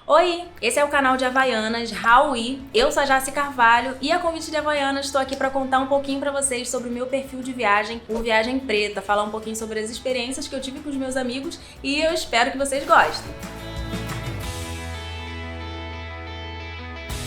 Oi, esse é o canal de Havaianas Raui. Eu sou a Jaci Carvalho e a convite de Havaianas estou aqui para contar um pouquinho para vocês sobre o meu perfil de viagem, o Viagem Preta, falar um pouquinho sobre as experiências que eu tive com os meus amigos e eu espero que vocês gostem.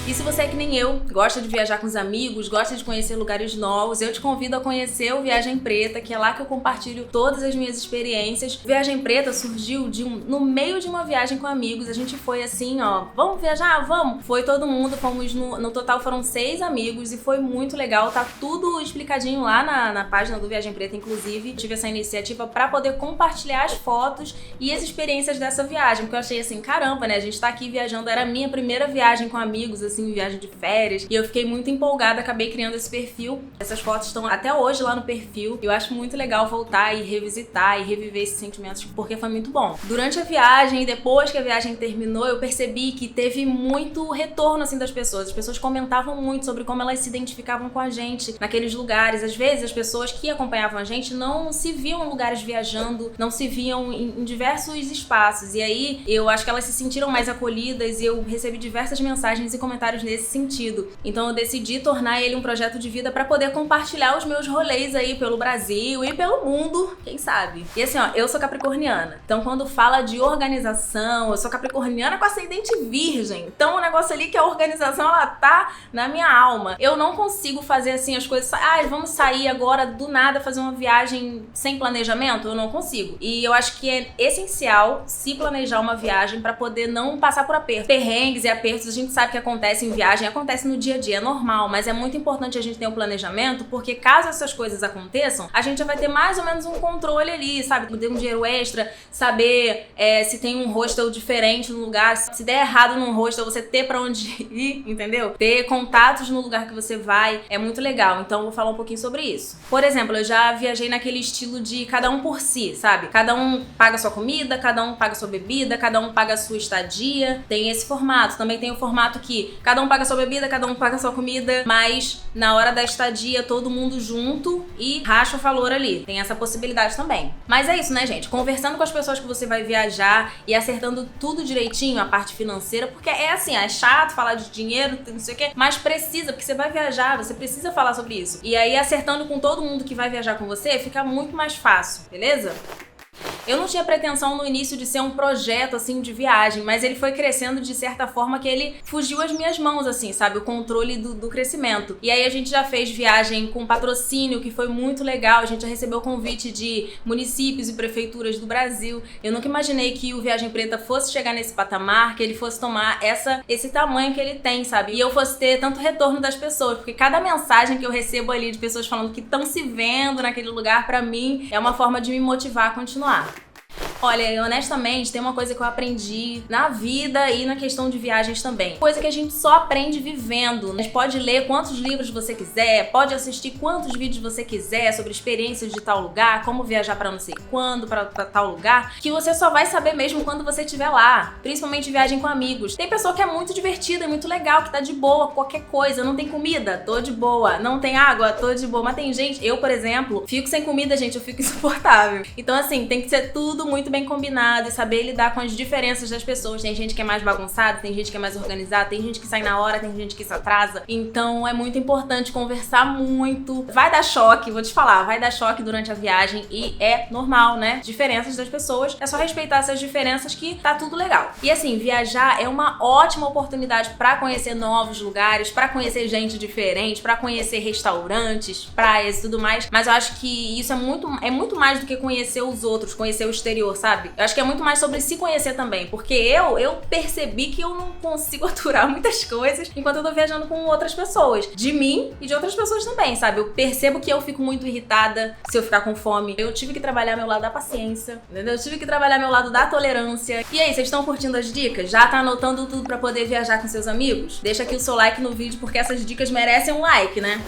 E se você é que nem eu, gosta de viajar com os amigos, gosta de conhecer lugares novos, eu te convido a conhecer o Viagem Preta, que é lá que eu compartilho todas as minhas experiências. Viagem Preta surgiu no meio de uma viagem com amigos, a gente foi assim, ó, vamos viajar? Vamos! Foi todo mundo, fomos no total foram 6 amigos e foi muito legal, tá tudo explicadinho lá na página do Viagem Preta, inclusive. Tive essa iniciativa pra poder compartilhar as fotos e as experiências dessa viagem, porque eu achei assim, caramba, né, a gente tá aqui viajando, era a minha primeira viagem com amigos, assim, viagem de férias, e eu fiquei muito empolgada, acabei criando esse perfil. Essas fotos estão até hoje lá no perfil. Eu acho muito legal voltar e revisitar e reviver esses sentimentos, porque foi muito bom. Durante a viagem e depois que a viagem terminou, eu percebi que teve muito retorno, assim, das pessoas. As pessoas comentavam muito sobre como elas se identificavam com a gente naqueles lugares. Às vezes, as pessoas que acompanhavam a gente não se viam em lugares viajando, não se viam em diversos espaços. E aí, eu acho que elas se sentiram mais acolhidas e eu recebi diversas mensagens e comentários nesse sentido. Então eu decidi tornar ele um projeto de vida para poder compartilhar os meus rolês aí pelo Brasil e pelo mundo, quem sabe. E assim, ó, eu sou capricorniana. Então quando fala de organização, eu sou capricorniana com ascendente virgem. Então o negócio ali que a organização, ela tá na minha alma. Eu não consigo fazer assim as coisas, vamos sair agora do nada fazer uma viagem sem planejamento, eu não consigo. E eu acho que é essencial se planejar uma viagem para poder não passar por apertos. Perrengues e apertos, a gente sabe que acontece em viagem, acontece no dia a dia, é normal, mas é muito importante a gente ter um planejamento, porque caso essas coisas aconteçam, a gente já vai ter mais ou menos um controle ali, sabe? Ter um dinheiro extra, saber se tem um hostel diferente no lugar, se der errado num hostel, você ter pra onde ir, entendeu? Ter contatos no lugar que você vai, é muito legal, então eu vou falar um pouquinho sobre isso. Por exemplo, eu já viajei naquele estilo de cada um por si, sabe? Cada um paga sua comida, cada um paga sua bebida, cada um paga a sua estadia, tem esse formato. Também tem o formato que cada um paga sua bebida, cada um paga sua comida, mas na hora da estadia todo mundo junto e racha o valor ali. Tem essa possibilidade também. Mas é isso, né, gente? Conversando com as pessoas que você vai viajar e acertando tudo direitinho, a parte financeira, porque é assim, é chato falar de dinheiro, não sei o quê, mas precisa, porque você vai viajar, você precisa falar sobre isso. E aí, acertando com todo mundo que vai viajar com você, fica muito mais fácil, beleza? Eu não tinha pretensão no início de ser um projeto, assim, de viagem, mas ele foi crescendo de certa forma que ele fugiu às minhas mãos, assim, sabe? O controle do crescimento. E aí a gente já fez viagem com patrocínio, que foi muito legal. A gente já recebeu convite de municípios e prefeituras do Brasil. Eu nunca imaginei que o Viagem Preta fosse chegar nesse patamar, que ele fosse tomar esse tamanho que ele tem, sabe? E eu fosse ter tanto retorno das pessoas, porque cada mensagem que eu recebo ali de pessoas falando que estão se vendo naquele lugar, pra mim, é uma forma de me motivar a continuar. Olha, honestamente, tem uma coisa que eu aprendi na vida e na questão de viagens também. Coisa que a gente só aprende vivendo. A gente pode ler quantos livros você quiser, pode assistir quantos vídeos você quiser sobre experiências de tal lugar, como viajar pra não sei quando, pra tal lugar, que você só vai saber mesmo quando você estiver lá. Principalmente viagem com amigos. Tem pessoa que é muito divertida, é muito legal, que tá de boa, qualquer coisa. Não tem comida? Tô de boa. Não tem água? Tô de boa. Mas tem gente, eu, por exemplo, fico sem comida, gente, eu fico insuportável. Então, assim, tem que ser tudo muito bem combinado e saber lidar com as diferenças das pessoas. Tem gente que é mais bagunçada, tem gente que é mais organizada, tem gente que sai na hora, tem gente que se atrasa. Então é muito importante conversar muito. Vai dar choque, vou te falar, vai dar choque durante a viagem e é normal, né? Diferenças das pessoas. É só respeitar essas diferenças que tá tudo legal. E assim, viajar é uma ótima oportunidade pra conhecer novos lugares, pra conhecer gente diferente, pra conhecer restaurantes, praias e tudo mais. Mas eu acho que isso é muito mais do que conhecer os outros, conhecer o exterior, sabe? Eu acho que é muito mais sobre se conhecer também, porque eu percebi que eu não consigo aturar muitas coisas enquanto eu tô viajando com outras pessoas, de mim e de outras pessoas também, sabe? Eu percebo que eu fico muito irritada se eu ficar com fome. Eu tive que trabalhar meu lado da paciência, entendeu? Eu tive que trabalhar meu lado da tolerância. E aí, vocês estão curtindo as dicas? Já tá anotando tudo pra poder viajar com seus amigos? Deixa aqui o seu like no vídeo, porque essas dicas merecem um like, né?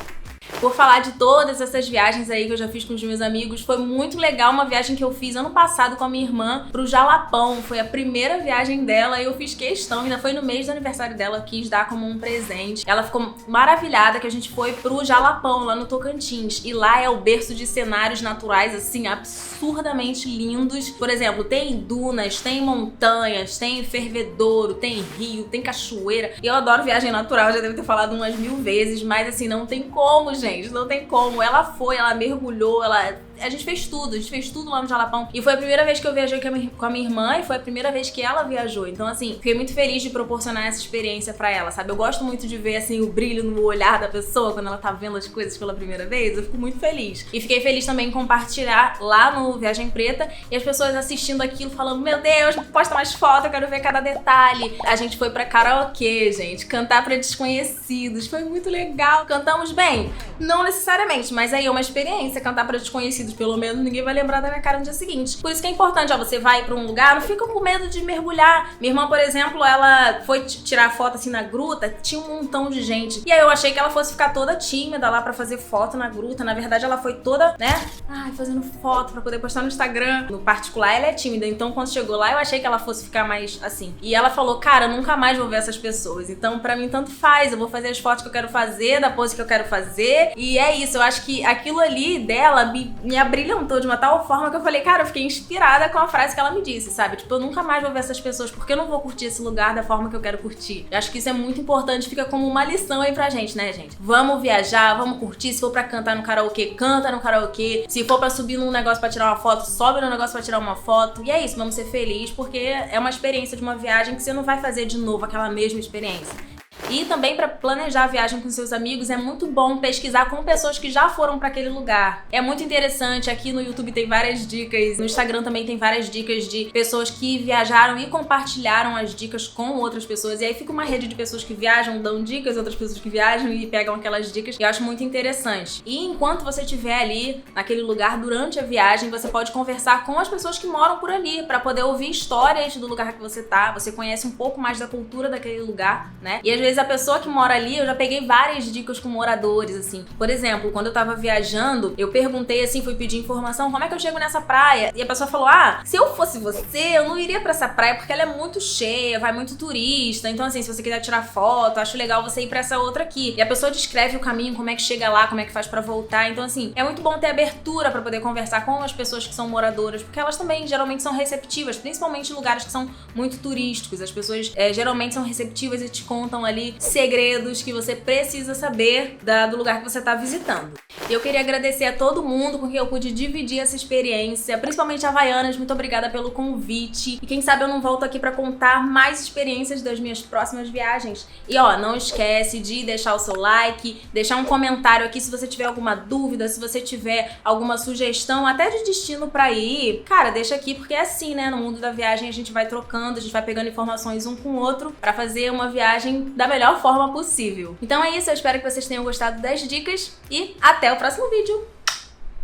por falar de todas essas viagens aí que eu já fiz com os meus amigos. Foi muito legal uma viagem que eu fiz ano passado com a minha irmã pro Jalapão. Foi a primeira viagem dela e eu fiz questão, ainda foi no mês do aniversário dela, eu quis dar como um presente. Ela ficou maravilhada que a gente foi pro Jalapão, lá no Tocantins. E lá é o berço de cenários naturais, assim, absurdamente lindos. Por exemplo, tem dunas, tem montanhas, tem fervedouro, tem rio, tem cachoeira. E eu adoro viagem natural, já devo ter falado umas 1000 vezes, mas assim, não tem como, gente, não tem como. Ela foi, ela mergulhou, a gente fez tudo lá no Jalapão. E foi a primeira vez que eu viajei com a minha irmã e foi a primeira vez que ela viajou. Então, assim, fiquei muito feliz de proporcionar essa experiência pra ela, sabe? Eu gosto muito de ver, assim, o brilho no olhar da pessoa quando ela tá vendo as coisas pela primeira vez. Eu fico muito feliz. E fiquei feliz também em compartilhar lá no Viagem Preta e as pessoas assistindo aquilo falando, meu Deus, posta mais foto, eu quero ver cada detalhe. A gente foi pra karaokê, gente, cantar pra desconhecidos. Foi muito legal. Cantamos bem? Não necessariamente, mas aí é uma experiência cantar pra desconhecidos. Pelo menos ninguém vai lembrar da minha cara no dia seguinte. Por isso que é importante, ó, você vai pra um lugar, não fica com medo de mergulhar. Minha irmã, por exemplo, ela foi tirar foto assim na gruta, tinha um montão de gente. E aí eu achei que ela fosse ficar toda tímida lá pra fazer foto na gruta. Na verdade, ela foi toda, né, fazendo foto pra poder postar no Instagram. No particular, ela é tímida, então quando chegou lá, eu achei que ela fosse ficar mais assim. E ela falou, cara, eu nunca mais vou ver essas pessoas. Então, pra mim, tanto faz. Eu vou fazer as fotos que eu quero fazer, da pose que eu quero fazer. E é isso, eu acho que aquilo ali dela me abrilhantou de uma tal forma que eu falei, cara, eu fiquei inspirada com a frase que ela me disse, sabe? Tipo, eu nunca mais vou ver essas pessoas porque eu não vou curtir esse lugar da forma que eu quero curtir. Eu acho que isso é muito importante, fica como uma lição aí pra gente, né, gente? Vamos viajar, vamos curtir. Se for pra cantar no karaokê, canta no karaokê. Se for pra subir num negócio pra tirar uma foto, sobe no negócio pra tirar uma foto. E é isso, vamos ser felizes porque é uma experiência de uma viagem que você não vai fazer de novo aquela mesma experiência. E também para planejar a viagem com seus amigos é muito bom pesquisar com pessoas que já foram para aquele lugar. É muito interessante, aqui no YouTube tem várias dicas, no Instagram também tem várias dicas de pessoas que viajaram e compartilharam as dicas com outras pessoas. E aí fica uma rede de pessoas que viajam, dão dicas, outras pessoas que viajam e pegam aquelas dicas. E eu acho muito interessante. E enquanto você estiver ali, naquele lugar, durante a viagem, você pode conversar com as pessoas que moram por ali, para poder ouvir histórias do lugar que você tá. Você conhece um pouco mais da cultura daquele lugar, né? E às vezes a pessoa que mora ali, eu já peguei várias dicas com moradores, assim. Por exemplo, quando eu tava viajando, eu perguntei, assim, fui pedir informação, como é que eu chego nessa praia? E a pessoa falou, se eu fosse você, eu não iria pra essa praia porque ela é muito cheia, vai muito turista. Então, assim, se você quiser tirar foto, acho legal você ir pra essa outra aqui. E a pessoa descreve o caminho, como é que chega lá, como é que faz pra voltar. Então, assim, é muito bom ter abertura pra poder conversar com as pessoas que são moradoras, porque elas também geralmente são receptivas, principalmente em lugares que são muito turísticos. As pessoas geralmente são receptivas e te contam ali segredos que você precisa saber do lugar que você está visitando. E eu queria agradecer a todo mundo com quem eu pude dividir essa experiência, principalmente a Havaianas, muito obrigada pelo convite. E quem sabe eu não volto aqui para contar mais experiências das minhas próximas viagens. E não esquece de deixar o seu like, deixar um comentário aqui se você tiver alguma dúvida, se você tiver alguma sugestão, até de destino para ir. Cara, deixa aqui porque é assim, né? No mundo da viagem a gente vai trocando, a gente vai pegando informações um com o outro para fazer uma viagem da melhor forma possível. Então é isso, eu espero que vocês tenham gostado das dicas e até o próximo vídeo!